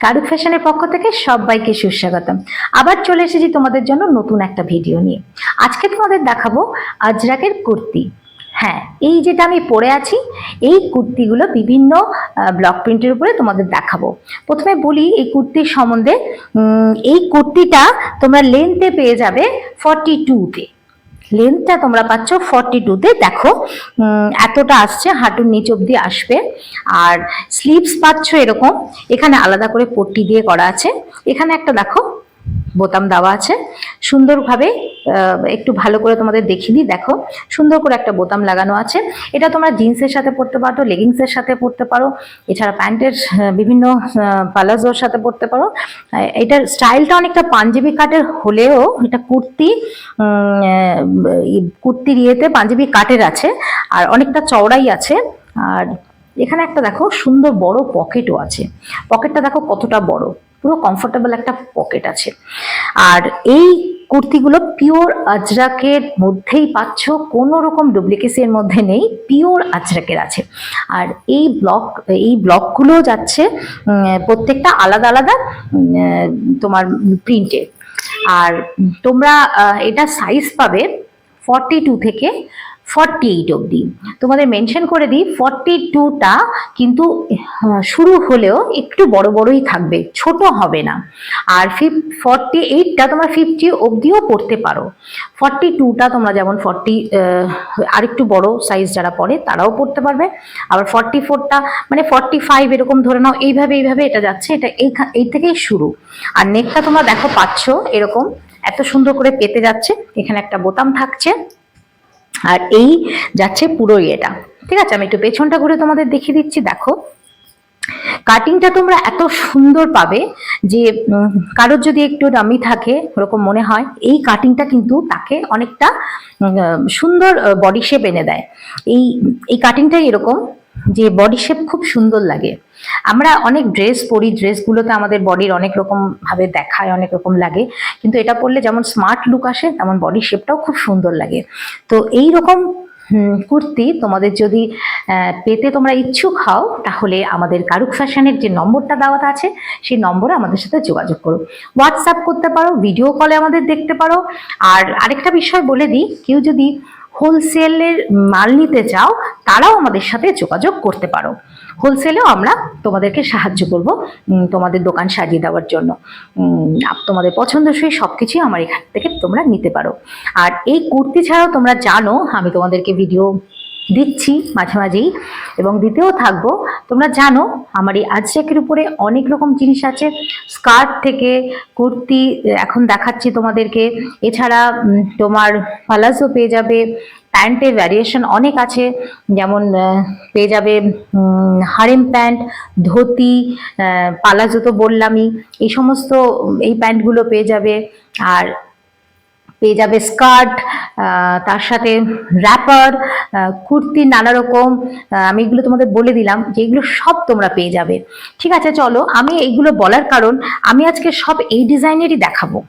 কারুক ফ্যাশনের পক্ষ থেকে সবাইকে সুস্বাগতম। আবার চলে এসেছি তোমাদের জন্য নতুন একটা ভিডিও নিয়ে। আজকে তোমাদের দেখাবো আজরাকের কুর্তি। হ্যাঁ, এই যেটা আমি পরে আছি এই কুর্তিগুলো বিভিন্ন ব্লক প্রিন্টের উপরে তোমাদের দেখাবো। প্রথমে বলি এই কুর্তির সম্বন্ধে। এই কুর্তিটা তোমরা লেন্থে পেয়ে যাবে 42-তে। লেন্থটা তোমরা পাচ্ছ 42-তে। দেখো এতটা আসছে, হাঁটুর নিচ অব্দি আসবে। আর স্লিভস পাচ্ছ এরকম, এখানে আলাদা করে পট্টি দিয়ে করা আছে। এখানে একটা দেখো বোতাম দেওয়া আছে সুন্দরভাবে। একটু ভালো করে তোমাদের দেখিয়ে দিই। দেখো সুন্দর করে একটা বোতাম লাগানো আছে। এটা তোমরা জিন্সের সাথে পরতে পারো, লেগিংসের সাথে পরতে পারো, এছাড়া প্যান্টের বিভিন্ন পালাজোর সাথে পরতে পারো। এটার স্টাইলটা অনেকটা পাঞ্জাবি কাটের হলেও এটা কুর্তির ইয়েতে পাঞ্জাবি কাটের আছে, আর অনেকটা চওড়াই আছে। আর এখানে একটা দেখো সুন্দর বড় পকেটও আছে। পকেটটা দেখো কতটা বড়, পুরো কমফোর্টেবল একটা পকেট আছে। আর এই কুর্তিগুলো পিওর আজরাকের মধ্যেই পাচ্ছ, কোনো রকম ডুপ্লিকেসির মধ্যে নেই, পিওর আজরাকের আছে। আর এই ব্লকগুলো যাচ্ছে প্রত্যেকটা আলাদা আলাদা তোমার প্রিন্টে। আর তোমরা এটা সাইজ পাবে 42 থেকে 48 অবধি। তোমাদের মেনশন করে দিই 42টা কিন্তু শুরু হলেও একটু বড় বড়ই থাকবে, ছোট হবে না। আর 48টা তোমরা 50 অবধিও পড়তে পারো। 42টা তোমরা যেমন 40 আরেকটু বড় সাইজ যারা পড়ে তারাও পড়তে পারবে। আবার 44টা মানে 45 এরকম ধরে নাও। এইভাবে এটা যাচ্ছে, এটা এই থেকেই শুরু। আর নেকটা তোমরা দেখো পাচ্ছ এরকম এত সুন্দর করে পেতে যাচ্ছে, এখানে একটা বোতাম থাকছে। আর এই যাচ্ছে পুরো এটা। ঠিক আছে, আমি একটু পেছনটা ঘুরে তোমাদের দেখিয়ে দিচ্ছি। দেখো কাটিংটা তোমরা এত সুন্দর পাবে যে কারোর যদি একটু ডামি থাকে ওরকম মনে হয়, এই কাটিংটা কিন্তু তাকে অনেকটা সুন্দর বডি শেপ এনে দেয়। এই কাটিংটাই এরকম যে বডি শেপ খুব সুন্দর লাগে। আমরা অনেক ড্রেস পরি, ড্রেসগুলোতে আমাদের বডির অনেক রকম ভাবে দেখায়, অনেক রকম লাগে, কিন্তু এটা পরলে যেমন স্মার্ট লুক আসে তেমন বডি শেপটাও খুব সুন্দর লাগে। তো এই রকম কুর্তি তোমাদের যদি পেতে তোমরা ইচ্ছুক হও, তাহলে আমাদের কারুক ফ্যাশনের যে নম্বরটা দেওয়া আছে সেই নম্বরে আমাদের সাথে যোগাযোগ করো। হোয়াটসঅ্যাপ করতে পারো, ভিডিও কলে আমাদের দেখতে পারো। আর আরেকটা বিষয় বলে দিই, কেউ যদি হোলসেলের মাল নিতে চাও তারাও আমাদের সাথে যোগাযোগ করতে পারো। হোলসেলেও আমরা তোমাদেরকে সাহায্য করব তোমাদের দোকান সাজিয়ে দেওয়ার জন্য। তোমাদের পছন্দসই সবকিছুই আমার এখান থেকে তোমরা নিতে পারো। আর এই কুর্তি ছাড়াও তোমরা জানো আমি তোমাদেরকে ভিডিও দিচ্ছি মাঝে মাঝেই, এবং দিতেও থাকবো। তোমরা জানো আমার এই আজরাকের উপরে অনেক রকম জিনিস আছে, স্কার্ট থেকে কুর্তি এখন দেখাচ্ছি তোমাদেরকে। এছাড়া তোমার পালাজো পেয়ে যাবে, প্যান্টের ভ্যারিয়েশন অনেক আছে, যেমন পেয়ে যাবে হারেম প্যান্ট, ধুতি, পালাজো তো বললামই, এই সমস্ত এই প্যান্টগুলো পেয়ে যাবে। আর পেয়ে যাবে স্কার্ট, তার সাথে র্যাপার, কুর্তি, নানা রকম। আমি এগুলো তোমাদের বলে দিলাম যে এগুলো সব তোমরা পেয়ে যাবে। ঠিক আছে, চলো আমি এইগুলো বলার কারণ আমি আজকে সব এই ডিজাইনেরই দেখাবো,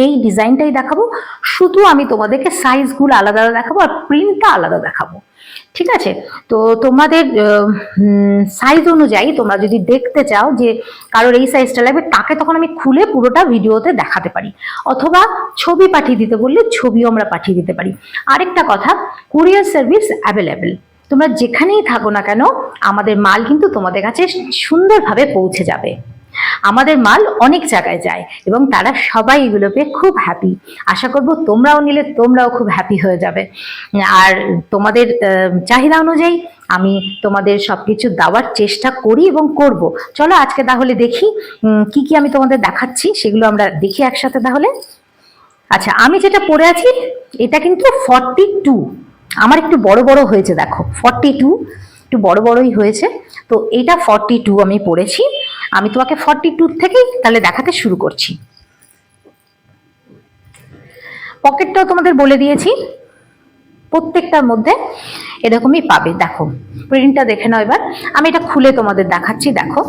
এই ডিজাইনটাই দেখাবো। শুধু আমি তোমাদেরকে সাইজগুলো আলাদা আলাদা দেখাবো আর প্রিন্টটা আলাদা দেখাবো। ঠিক আছে, তো তোমাদের সাইজ অনুযায়ী তোমরা যদি দেখতে চাও যে কারোর এই সাইজটা লাগবে, তাকে তখন আমি খুলে পুরোটা ভিডিওতে দেখাতে পারি, অথবা ছবি পাঠিয়ে দিতে বললে ছবিও আমরা পাঠিয়ে দিতে পারি। আরেকটা কথা, কুরিয়ার সার্ভিস অ্যাভেলেবেল। তোমরা যেখানেই থাকো না কেন আমাদের মাল কিন্তু তোমাদের কাছে সুন্দরভাবে পৌঁছে যাবে। আমাদের মাল অনেক জায়গায় যায় এবং তারা সবাই এগুলো পেয়ে খুব হ্যাপি। আশা করব তোমরাও নিলে তোমরাও খুব হ্যাপি হয়ে যাবে। আর তোমাদের চাহিদা অনুযায়ী আমি তোমাদের সবকিছু দেওয়ার চেষ্টা করি এবং করব। চলো আজকে তাহলে দেখি কি কি আমি তোমাদের দেখাচ্ছি, সেগুলো আমরা দেখি একসাথে তাহলে। আচ্ছা, আমি যেটা পরে আছি এটা কিন্তু 42, আমার একটু বড় বড় হয়েছে। দেখো 42 একটু বড় বড়ই হয়েছে। তো এটা 42 আমি পরেছি। আমি তোমাকে 42 থেকেই তাহলে দেখাতে শুরু করছি। পকেটটাও তোমাদের বলে দিয়েছি, প্রত্যেকটার মধ্যে এরকমই পাবে। দেখো প্রিন্টটা দেখে নাও এবার। আমি এটা খুলে তোমাদের দেখাচ্ছি। দেখো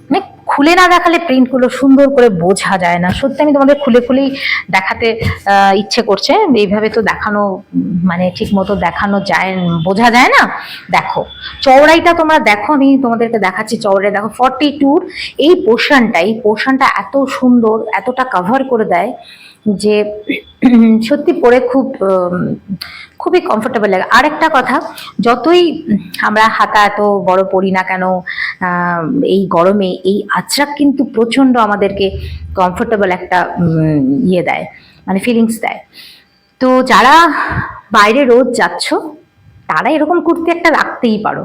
মানে খুলে না দেখালে প্রিন্টগুলো সুন্দর করে বোঝা যায় না। সত্যি আমি তোমাদের খুলে খুলেই দেখাতে ইচ্ছে করছে, এইভাবে তো দেখানো মানে ঠিক মতো দেখানো যায়, বোঝা যায় না। দেখো চওড়াইটা তোমরা দেখো, আমি তোমাদেরকে দেখাচ্ছি চওড়াই দেখো 42 এই পোর্শনটা এত সুন্দর, এতটা কভার করে দেয় যে সত্যি পরে খুবই কমফোর্টেবল লাগে। আরেকটা কথা, যতই আমরা হাতা এত বড় পরি না কেন, এই গরমে এই আজরাক কিন্তু প্রচন্ড আমাদেরকে কমফোর্টেবল একটা ইয়ে দেয়, মানে ফিলিংস দেয়। তো যারা বাইরে রোজ যাচ্ছ তারা এরকম কুর্তি একটা রাখতেই পারো।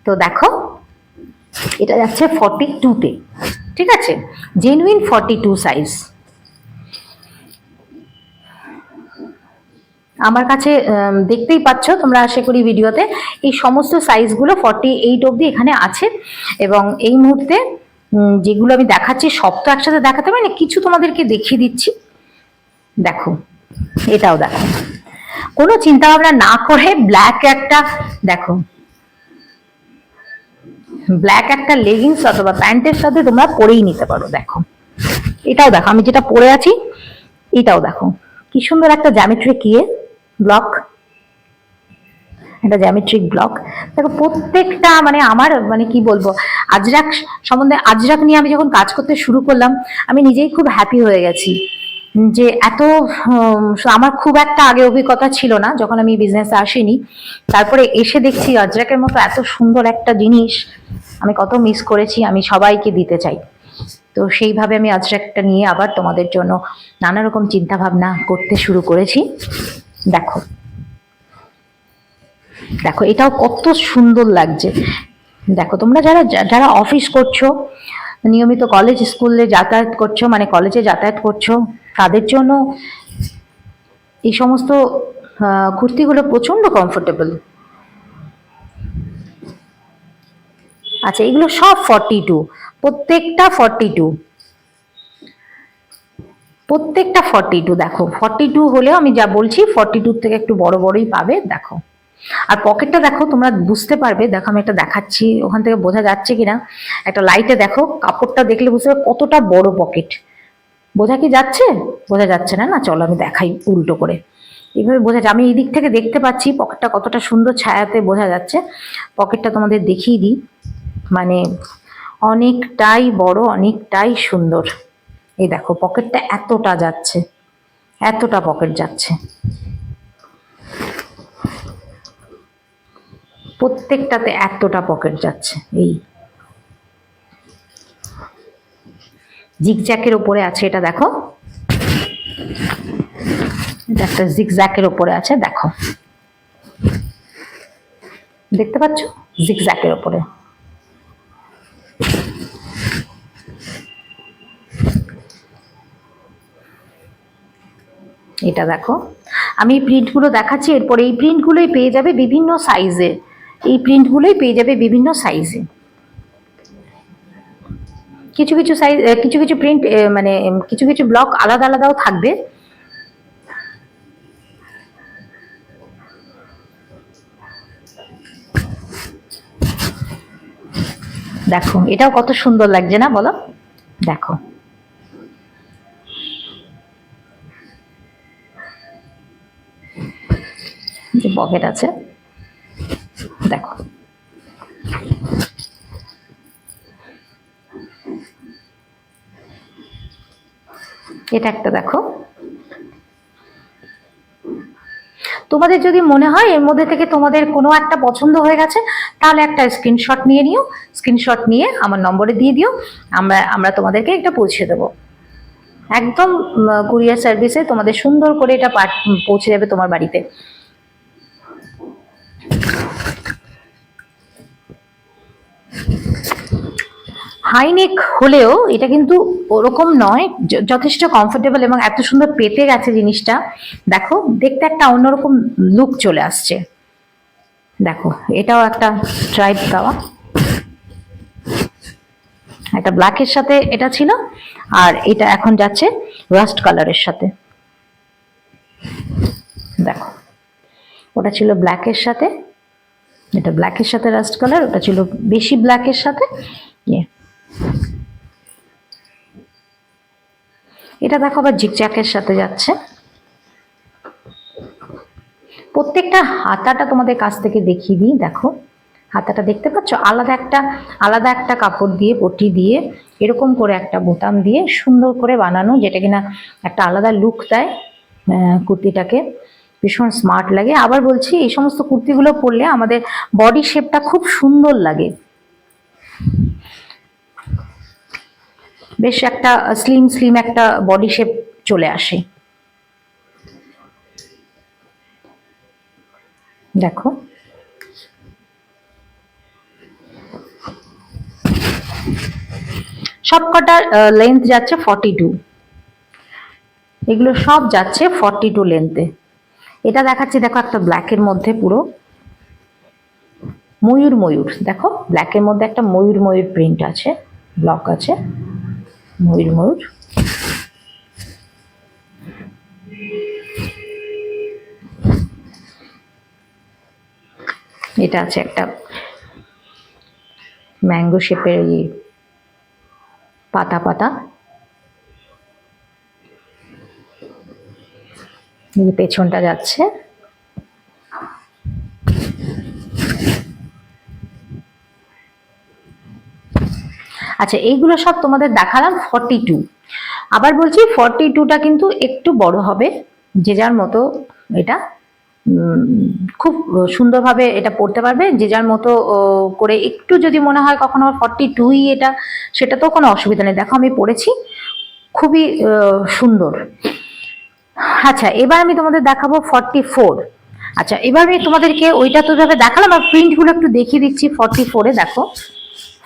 তো দেখো এটা যাচ্ছে 42-তে, ঠিক আছে, জেনুইন 42 সাইজ। আমার কাছে দেখতেই পাচ্ছ তোমরা, আশা করি ভিডিওতে এই সমস্ত সাইজগুলো 48 অবধি এখানে আছে। এবং এই মুহূর্তে যেগুলো আমি দেখাচ্ছি সব তো একসাথে দেখাতে পারি না, কিছু তোমাদেরকে দেখিয়ে দিচ্ছি। দেখো এটাও দেখো, কোনো চিন্তা ভাবনা না করে ব্ল্যাক একটা, দেখো ব্ল্যাক একটা লেগিংস অথবা প্যান্টের সাথে তোমরা পরেই নিতে পারো। দেখো এটাও দেখো, আমি যেটা পরে আছি এটাও দেখো কি সুন্দর একটা জ্যামেট্রিক ব্লক, এটা জ্যামেট্রিক ব্লক। দেখো প্রত্যেকটা মানে আমার মানে কি বলবো, আজরাক সম্বন্ধে, আজরাক নিয়ে আমি যখন কাজ করতে শুরু করলাম আমি নিজেই খুব হ্যাপি হয়ে গেছি যে এত আমার খুব একটা আগে অভিজ্ঞতা ছিল না যখন আমি বিজনেসে আসিনি। তারপরে এসে দেখছি আজরাকের মতো এত সুন্দর একটা জিনিস আমি কত মিস করেছি, আমি সবাইকে দিতে চাই। তো সেইভাবে আমি আজরাকটা নিয়ে আবার তোমাদের জন্য নানা রকম চিন্তা ভাবনা করতে শুরু করেছি। দেখো দেখো এটাও কত সুন্দর লাগছে। দেখো তোমরা যারা যারা অফিস করছো, নিয়মিত কলেজ স্কুলে যাতায়াত করছো, মানে কলেজে যাতায়াত করছো, তাদের জন্য এই সমস্ত কুর্তিগুলো প্রচন্ড কমফোর্টেবল। আচ্ছা এগুলো সব 42, প্রত্যেকটা 42, প্রত্যেকটা 42। দেখো 42 হলেও আমি যা বলছি 42 থেকে একটু বড় বড়ই পাবে। দেখো আর পকেটটা দেখো, তোমরা বুঝতে পারবে, দেখো আমি একটা দেখাচ্ছি, ওখান থেকে বোঝা যাচ্ছে কিনা, একটা লাইটে দেখো, কাপড়টা দেখলে বুঝতে পারবে কতটা বড় পকেট। বোঝা কি যাচ্ছে? বোঝা যাচ্ছে না, না চলো আমি দেখাই উল্টো করে, এইভাবে বোঝা যায়। আমি এই দিক থেকে দেখতে পাচ্ছি পকেটটা কতটা সুন্দর ছায়াতে বোঝা যাচ্ছে। পকেটটা তোমাদের দেখিয়ে দিই, মানে অনেকটাই বড়, অনেকটাই সুন্দর। এই দেখো পকেটটা এতটা যাচ্ছে, এতটা পকেট যাচ্ছে, প্রত্যেকটাতে এতটা পকেট যাচ্ছে। এই জিগজ্যাকের উপরে আছে, এটা দেখো, এটা একটা জিগজ্যাকের উপরে আছে। দেখো দেখতে পাচ্ছ, জিগজ্যাকের উপরে। এটা দেখো, আমি এই প্রিন্টগুলো দেখাচ্ছি, এরপরে এই প্রিন্টগুলোই পেয়ে যাবে বিভিন্ন সাইজে, এই প্রিন্টগুলোই পেয়ে যাবে বিভিন্ন সাইজে। কিছু কিছু সাইজ, কিছু কিছু প্রিন্ট মানে কিছু কিছু ব্লক আলাদা আলাদাও থাকবে। দেখো এটাও কত সুন্দর লাগছে না বলো? দেখো যে পকেট আছে, দেখো এটা একটা দেখো। তোমাদের যদি মনে হয় এর মধ্যে থেকে তোমাদের কোনো একটা পছন্দ হয়ে গেছে, তাহলে একটা স্ক্রিনশট নিয়ে নিও, স্ক্রিনশট নিয়ে আমার নম্বরে দিয়ে দিও, আমরা তোমাদেরকে এটা পৌঁছে দেবো। একদম কুরিয়ার সার্ভিসে তোমাদের সুন্দর করে এটা পৌঁছে যাবে তোমার বাড়িতে। হাইনেক হলেও এটা কিন্তু ওরকম নয়, যথেষ্ট কমফোর্টেবল এবং এত সুন্দর পেতে গেছে জিনিসটা। দেখো দেখতে একটা অন্যরকম লুক চলে আসছে। দেখো এটাও একটা স্ট্রাইপ দেওয়া, একটা ব্ল্যাকের সাথে এটা ছিল, আর এটা এখন যাচ্ছে রাস্ট কালারের সাথে। দেখো ওটা ছিল ব্ল্যাকের সাথে, এটা ব্ল্যাকের সাথে রাস্ট কালার, ওটা ছিল বেশি ব্ল্যাকের সাথে ইয়ে। এটা দেখো আবার জিগজ্যাকের সাথে যাচ্ছে। প্রত্যেকটা হাতাটা তোমাদের কাছ থেকে দেখিয়ে দিই। দেখো হাতাটা দেখতে পাচ্ছ, আলাদা একটা কাপড় দিয়ে পট্টি দিয়ে এরকম করে একটা বোতাম দিয়ে সুন্দর করে বানানো, যেটা কিনা একটা আলাদা লুক দেয় কুর্তিটাকে, ভীষণ স্মার্ট লাগে। আবার বলছি, এই সমস্ত কুর্তিগুলো পরলে আমাদের বডি শেপটা খুব সুন্দর লাগে, বেশ একটা স্লিম একটা বডি শেপ চলে আসে। দেখো সবকটার লেন্থ যাচ্ছে 42, এগুলো সব যাচ্ছে 42 লেন্থে। এটা দেখাচ্ছি, দেখো একটা ব্ল্যাকের মধ্যে পুরো ময়ূর, দেখো ব্ল্যাকের মধ্যে একটা ময়ূর প্রিন্ট আছে, ব্লক আছে ময়ূর। এটা আছে একটা ম্যাঙ্গো শেপের পাতা, পেছনটা যাচ্ছে। আচ্ছা, এইগুলো সব তোমাদের দেখালাম 42। আবার বলছি 42টা কিন্তু একটু বড় হবে, যে যার মতো এটা খুব সুন্দরভাবে এটা পড়তে পারবে, যে যার মতো করে। একটু যদি মনে হয় কখনো 42ই এটা, সেটা তো কোনো অসুবিধা নেই। দেখো আমি পড়েছি, খুবই সুন্দর। আচ্ছা, এবার আমি তোমাদের দেখাবো 44। আচ্ছা, এবার আমি তোমাদেরকে ওইটা তো দেখালাম, আর প্রিন্টগুলো একটু দেখিয়ে দিচ্ছি। 44-এ দেখো,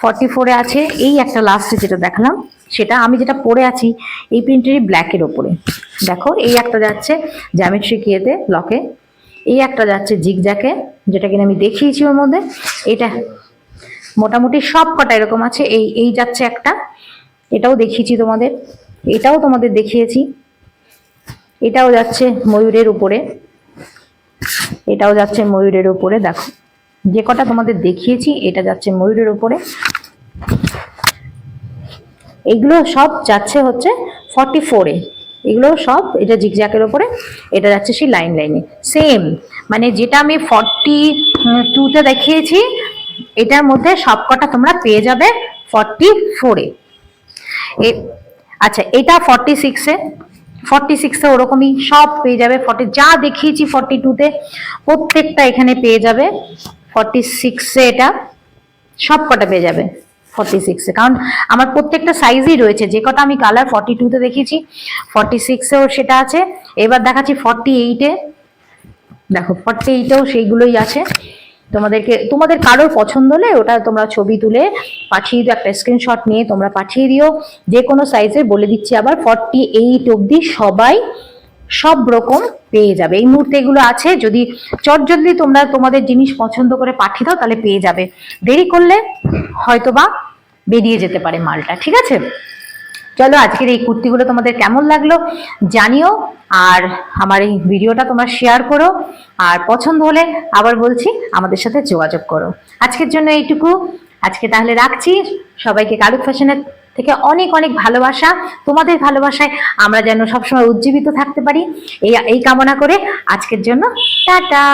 44-এ আছে এই একটা লাস্টে যেটা দেখালাম, সেটা আমি যেটা পরে আছি এই প্রিন্টেরই ব্ল্যাকের ওপরে। দেখো এই একটা যাচ্ছে জ্যামেট্রিক ইয়েতে ব্লকে, এই একটা যাচ্ছে জিগজ্যাকে, যেটা কিনা আমি দেখিয়েছি ওর মধ্যে। এটা মোটামুটি সব কটা এরকম আছে। এই যাচ্ছে একটা, এটাও দেখিয়েছি তোমাদের, এটাও তোমাদের দেখিয়েছি। এটাও যাচ্ছে ময়ূরের উপরে, এটাও যাচ্ছে ময়ূরের উপরে। দেখো যে কটা তোমাদের দেখিয়েছি, এটা যাচ্ছে ময়ূরের উপরে। এগুলো সব যাচ্ছে হচ্ছে 44-এ, এগুলো সব এটা জিগজ্যাকের উপরে, এটা যাচ্ছে সেই লাইনে সেম, মানে যেটা আমি 42-তে দেখিয়েছি এটার মধ্যে সবকটা তোমরা পেয়ে যাবে 44-এ। আচ্ছা, এটা 46-এ ওরকমই সব পেয়ে যাবে। যা দেখিয়েছি 42-তে প্রত্যেকটা এখানে পেয়ে যাবে 46-এ, এটা সবকটা পেয়ে যাবে 46-এ, কারণ আমার প্রত্যেকটা সাইজই রয়েছে। যে কটা আমি কালার 42-তে দেখিয়েছি 46-এও সেটা আছে। এবার দেখাচ্ছি 48-এ, দেখো 48-এও সেইগুলোই আছে। তোমাদের কারোর পছন্দ হলে ওটা তোমরা ছবি তুলে পাঠিয়ে দিও, একটা স্ক্রিনশট নিয়ে তোমরা পাঠিয়ে দিও, যে কোনো সাইজের। বলে দিচ্ছি আবার 48 অবধি সবাই সব রকম পেয়ে যাবে। এই মুহূর্তে এগুলো আছে, যদি চটজলদি তোমরা তোমাদের জিনিস পছন্দ করে পাঠিয়ে দাও তাহলে পেয়ে যাবে। দেরি করলে হয়তোবা বেরিয়ে যেতে পারে মালটা, ঠিক আছে? চলো, আজকের এই কুর্তিগুলো তোমাদের কেমন লাগলো জানিও, আর আমার এই ভিডিওটা তোমরা শেয়ার করো, আর পছন্দ হলে আবার বলছি আমাদের সাথে যোগাযোগ করো। আজকের জন্য এইটুকু, আজকে তাহলে রাখছি। সবাইকে কালুক ফ্যাশনের থেকে অনেক অনেক ভালোবাসা। তোমাদের ভালোবাসায় আমরা যেন সবসময় উজ্জীবিত থাকতে পারি, এই কামনা করে আজকের জন্য টাটা।